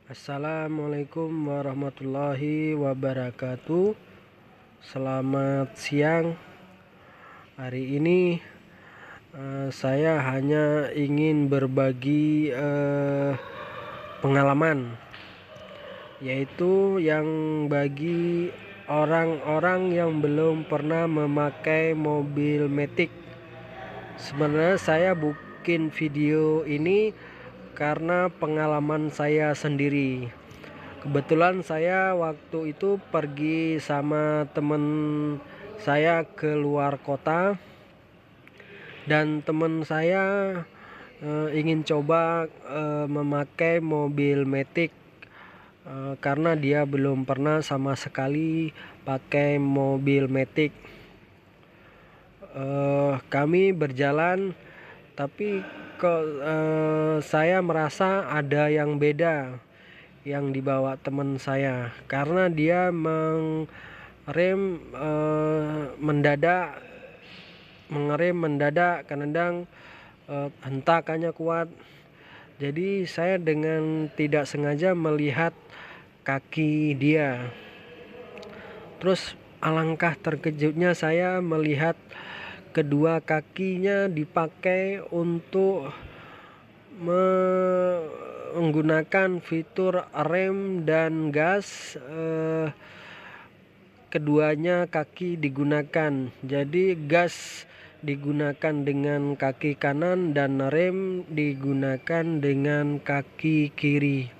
Assalamualaikum warahmatullahi wabarakatuh. Selamat siang. Hari ini saya hanya ingin berbagi pengalaman, yaitu yang bagi orang-orang yang belum pernah memakai mobil matic. Sebenarnya saya bikin video ini karena pengalaman saya sendiri. Kebetulan saya waktu itu pergi sama temen saya ke luar kota, dan temen saya ingin coba memakai mobil matic karena dia belum pernah sama sekali pakai mobil matic. Kami berjalan, tapi kok saya merasa ada yang beda yang dibawa teman saya, karena dia mengerem mendadak, kadang hentakannya kuat. Jadi saya dengan tidak sengaja melihat kaki dia. Terus alangkah terkejutnya saya melihat kedua kakinya dipakai untuk menggunakan fitur rem dan gas. Keduanya kaki digunakan, jadi gas digunakan dengan kaki kanan dan rem digunakan dengan kaki kiri.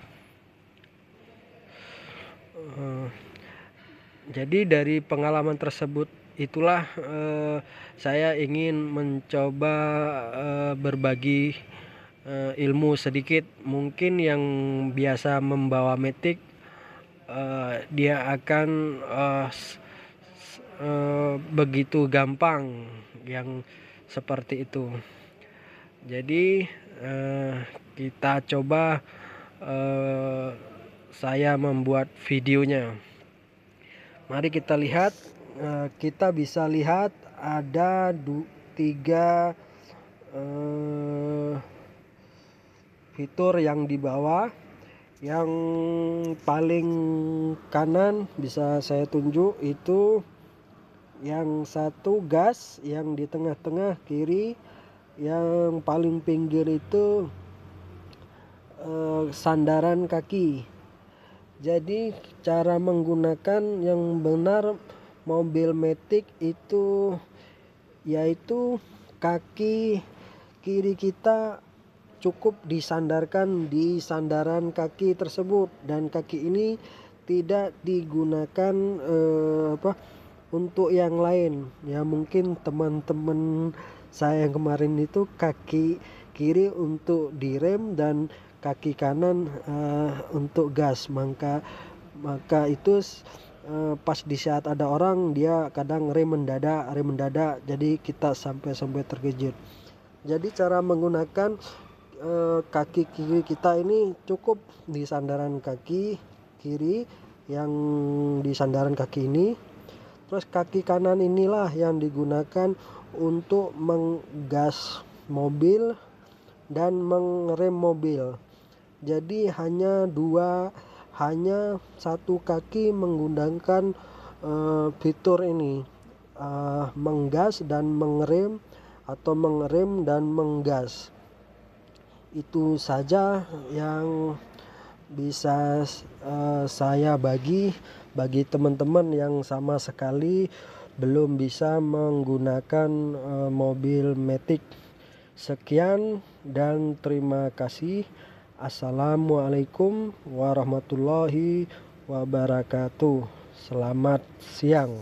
Jadi dari pengalaman tersebut itulah saya ingin mencoba berbagi ilmu sedikit. Mungkin yang biasa membawa matic dia akan begitu gampang yang seperti itu. Jadi kita coba saya membuat videonya. Mari kita lihat. Kita bisa lihat ada 3 fitur yang di bawah. Yang paling kanan bisa saya tunjuk itu yang satu gas, yang di tengah-tengah kiri, yang paling pinggir itu sandaran kaki. Jadi cara menggunakan yang benar mobil matic itu yaitu kaki kiri kita cukup disandarkan di sandaran kaki tersebut, dan kaki ini tidak digunakan untuk yang lain. Ya mungkin teman-teman saya yang kemarin itu kaki kiri untuk direm dan kaki kanan untuk gas. Maka itu pas di saat ada orang, dia kadang rem mendadak, jadi kita sampai terkejut. Jadi cara menggunakan kaki kiri kita ini cukup di sandaran kaki kiri, yang di sandaran kaki ini. Terus kaki kanan inilah yang digunakan untuk menggas mobil dan mengerem mobil. Jadi hanya satu kaki menggunakan fitur ini, menggas dan mengerem, atau mengerem dan menggas. Itu saja yang bisa saya bagi teman-teman yang sama sekali belum bisa menggunakan mobil matic. Sekian dan terima kasih. Assalamualaikum warahmatullahi wabarakatuh. Selamat siang.